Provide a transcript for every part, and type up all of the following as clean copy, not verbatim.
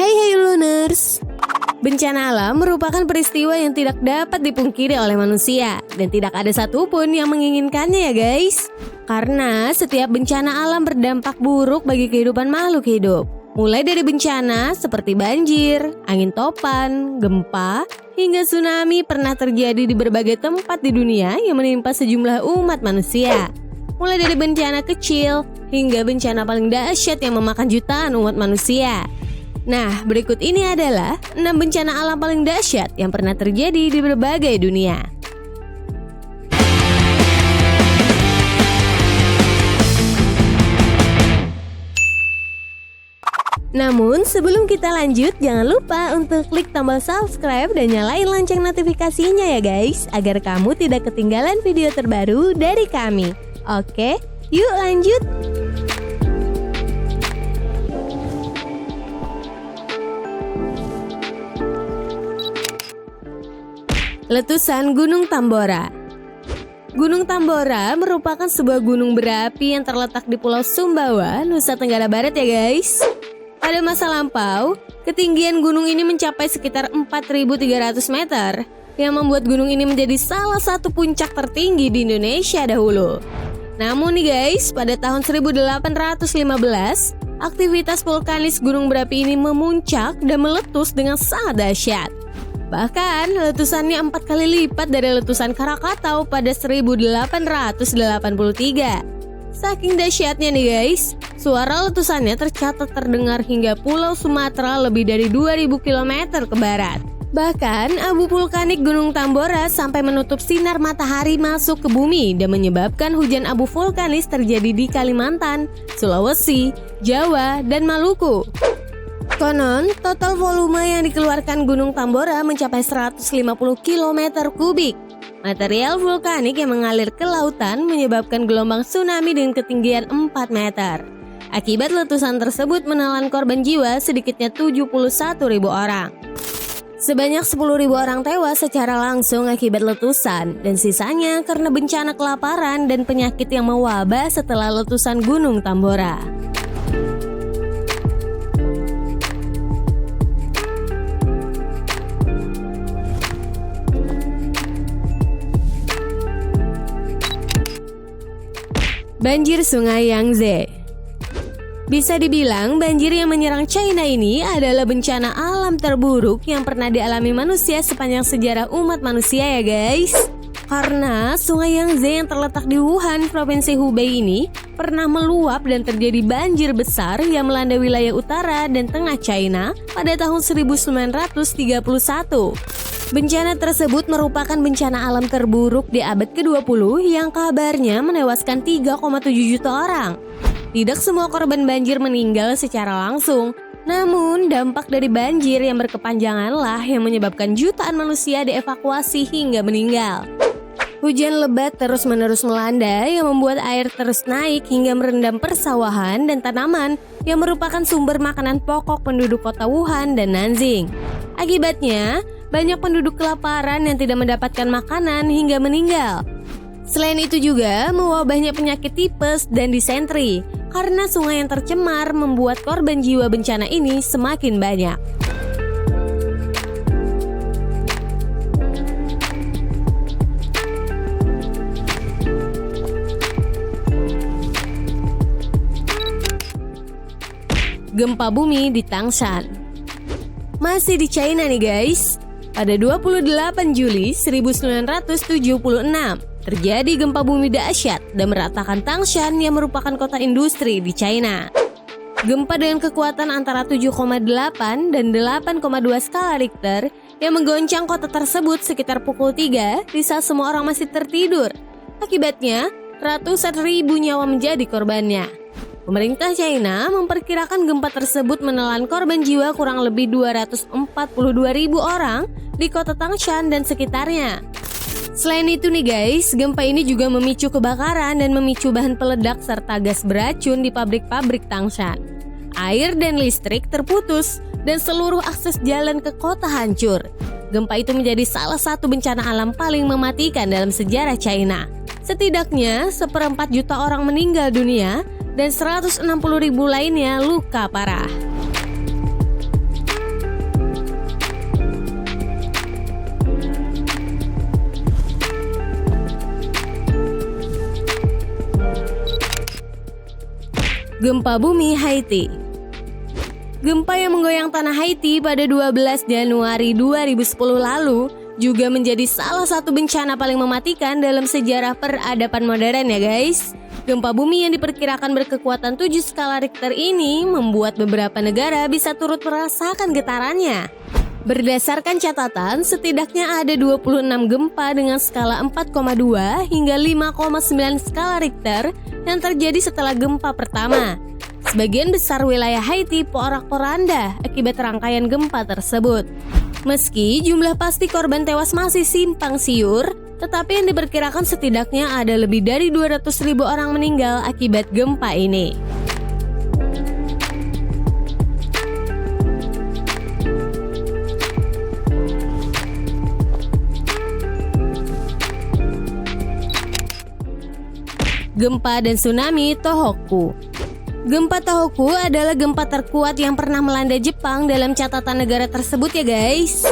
Hey Luners! Bencana alam merupakan peristiwa yang tidak dapat dipungkiri oleh manusia dan tidak ada satupun yang menginginkannya ya guys. Karena setiap bencana alam berdampak buruk bagi kehidupan makhluk hidup. Mulai dari bencana seperti banjir, angin topan, gempa, hingga tsunami pernah terjadi di berbagai tempat di dunia yang menimpa sejumlah umat manusia. Mulai dari bencana kecil hingga bencana paling dahsyat yang memakan jutaan umat manusia. Nah, berikut ini adalah 6 bencana alam paling dahsyat yang pernah terjadi di berbagai dunia. Namun, sebelum kita lanjut, jangan lupa untuk klik tombol subscribe dan nyalain lonceng notifikasinya ya guys, agar kamu tidak ketinggalan video terbaru dari kami. Oke, yuk lanjut! Letusan Gunung Tambora. Gunung Tambora merupakan sebuah gunung berapi yang terletak di Pulau Sumbawa, Nusa Tenggara Barat ya guys. Pada masa lampau, ketinggian gunung ini mencapai sekitar 4.300 meter, yang membuat gunung ini menjadi salah satu puncak tertinggi di Indonesia dahulu. Namun nih guys, pada tahun 1815, aktivitas vulkanis gunung berapi ini memuncak dan meletus dengan sangat dahsyat. Bahkan, letusannya 4 kali lipat dari letusan Krakatau pada 1883. Saking dahsyatnya nih guys, suara letusannya tercatat terdengar hingga Pulau Sumatera lebih dari 2000 km ke barat. Bahkan, abu vulkanik Gunung Tambora sampai menutup sinar matahari masuk ke bumi dan menyebabkan hujan abu vulkanis terjadi di Kalimantan, Sulawesi, Jawa, dan Maluku. Konon, total volume yang dikeluarkan Gunung Tambora mencapai 150 km kubik. Material vulkanik yang mengalir ke lautan menyebabkan gelombang tsunami dengan ketinggian 4 meter. Akibat letusan tersebut menelan korban jiwa sedikitnya 71.000 orang. Sebanyak 10.000 orang tewas secara langsung akibat letusan dan sisanya karena bencana kelaparan dan penyakit yang mewabah setelah letusan Gunung Tambora. Banjir Sungai Yangtze. Bisa dibilang banjir yang menyerang China ini adalah bencana alam terburuk yang pernah dialami manusia sepanjang sejarah umat manusia ya guys. Karena Sungai Yangtze yang terletak di Wuhan, Provinsi Hubei ini pernah meluap dan terjadi banjir besar yang melanda wilayah utara dan tengah China pada tahun 1931. Bencana tersebut merupakan bencana alam terburuk di abad ke-20 yang kabarnya menewaskan 3,7 juta orang. Tidak semua korban banjir meninggal secara langsung, namun dampak dari banjir yang berkepanjanganlah yang menyebabkan jutaan manusia dievakuasi hingga meninggal. Hujan lebat terus-menerus melanda yang membuat air terus naik hingga merendam persawahan dan tanaman yang merupakan sumber makanan pokok penduduk kota Wuhan dan Nanjing. Akibatnya, banyak penduduk kelaparan yang tidak mendapatkan makanan hingga meninggal. Selain itu juga mewabahnya penyakit tipes dan disentri karena sungai yang tercemar membuat korban jiwa bencana ini semakin banyak. Gempa bumi di Tangshan. Masih di China nih guys. Pada 28 Juli 1976, terjadi gempa bumi dahsyat dan meratakan Tangshan yang merupakan kota industri di China. Gempa dengan kekuatan antara 7,8 dan 8,2 skala Richter yang menggoncang kota tersebut sekitar pukul 3 di saat semua orang masih tertidur. Akibatnya, ratusan ribu nyawa menjadi korbannya. Pemerintah China memperkirakan gempa tersebut menelan korban jiwa kurang lebih 242.000 orang di kota Tangshan dan sekitarnya. Selain itu nih guys, gempa ini juga memicu kebakaran dan memicu bahan peledak serta gas beracun di pabrik-pabrik Tangshan. Air dan listrik terputus dan seluruh akses jalan ke kota hancur. Gempa itu menjadi salah satu bencana alam paling mematikan dalam sejarah China. Setidaknya 1,4 juta orang meninggal dunia dan 160.000 lainnya luka parah. Gempa bumi Haiti. Gempa yang menggoyang tanah Haiti pada 12 Januari 2010 lalu juga menjadi salah satu bencana paling mematikan dalam sejarah peradaban modern ya guys. Gempa bumi yang diperkirakan berkekuatan 7 skala Richter ini membuat beberapa negara bisa turut merasakan getarannya. Berdasarkan catatan, setidaknya ada 26 gempa dengan skala 4,2 hingga 5,9 skala Richter yang terjadi setelah gempa pertama. Sebagian besar wilayah Haiti porak-poranda akibat rangkaian gempa tersebut. Meski jumlah pasti korban tewas masih simpang siur, tetapi yang diperkirakan setidaknya ada lebih dari 200.000 orang meninggal akibat gempa ini. Gempa dan tsunami Tohoku. Gempa Tohoku adalah gempa terkuat yang pernah melanda Jepang dalam catatan negara tersebut ya guys.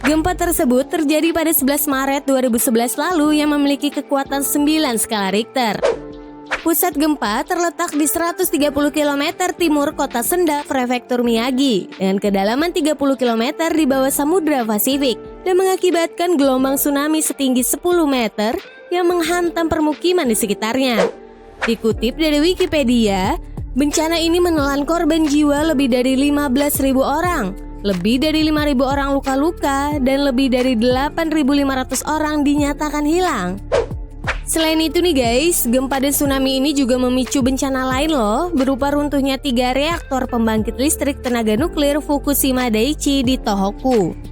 Gempa tersebut terjadi pada 11 Maret 2011 lalu yang memiliki kekuatan 9 skala Richter. Pusat gempa terletak di 130 km timur kota Senda, Prefektur Miyagi, dengan kedalaman 30 km di bawah Samudra Pasifik dan mengakibatkan gelombang tsunami setinggi 10 meter yang menghantam permukiman di sekitarnya. Dikutip dari Wikipedia, bencana ini menelan korban jiwa lebih dari 15.000 orang, lebih dari 5.000 orang luka-luka, dan lebih dari 8.500 orang dinyatakan hilang. Selain itu nih guys, gempa dan tsunami ini juga memicu bencana lain loh, berupa runtuhnya 3 reaktor pembangkit listrik tenaga nuklir Fukushima Daiichi di Tohoku.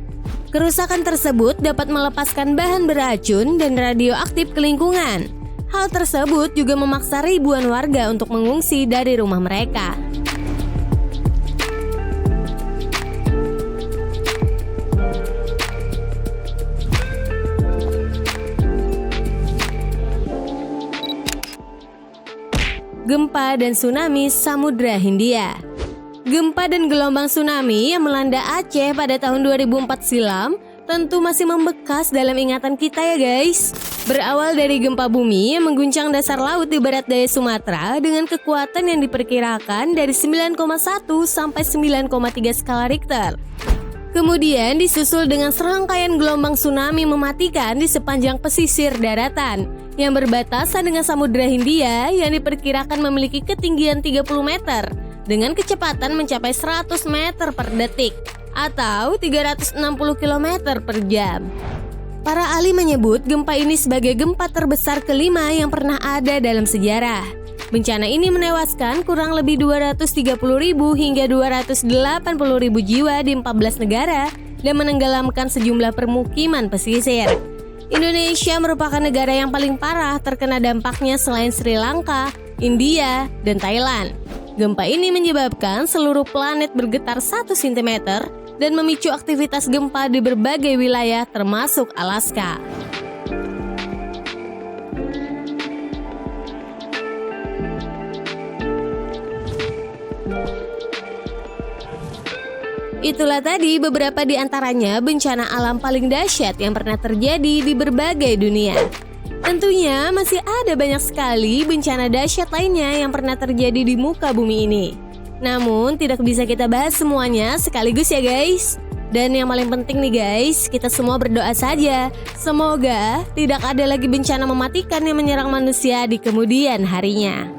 Kerusakan tersebut dapat melepaskan bahan beracun dan radioaktif ke lingkungan. Hal tersebut juga memaksa ribuan warga untuk mengungsi dari rumah mereka. Gempa dan tsunami Samudra Hindia. Gempa dan gelombang tsunami yang melanda Aceh pada tahun 2004 silam tentu masih membekas dalam ingatan kita ya guys. Berawal dari gempa bumi yang mengguncang dasar laut di barat daya Sumatera dengan kekuatan yang diperkirakan dari 9,1 sampai 9,3 skala Richter. Kemudian disusul dengan serangkaian gelombang tsunami mematikan di sepanjang pesisir daratan yang berbatasan dengan Samudra Hindia yang diperkirakan memiliki ketinggian 30 meter dengan kecepatan mencapai 100 meter per detik atau 360 km per jam. Para ahli menyebut gempa ini sebagai gempa terbesar kelima yang pernah ada dalam sejarah. Bencana ini menewaskan kurang lebih 230.000 hingga 280.000 jiwa di 14 negara dan menenggelamkan sejumlah permukiman pesisir. Indonesia merupakan negara yang paling parah terkena dampaknya selain Sri Lanka, India, dan Thailand. Gempa ini menyebabkan seluruh planet bergetar 1 cm dan memicu aktivitas gempa di berbagai wilayah termasuk Alaska. Itulah tadi beberapa di antaranya bencana alam paling dahsyat yang pernah terjadi di berbagai dunia. Tentunya masih ada banyak sekali bencana dahsyat lainnya yang pernah terjadi di muka bumi ini. Namun tidak bisa kita bahas semuanya sekaligus ya guys. Dan yang paling penting nih guys, kita semua berdoa saja. Semoga tidak ada lagi bencana mematikan yang menyerang manusia di kemudian harinya.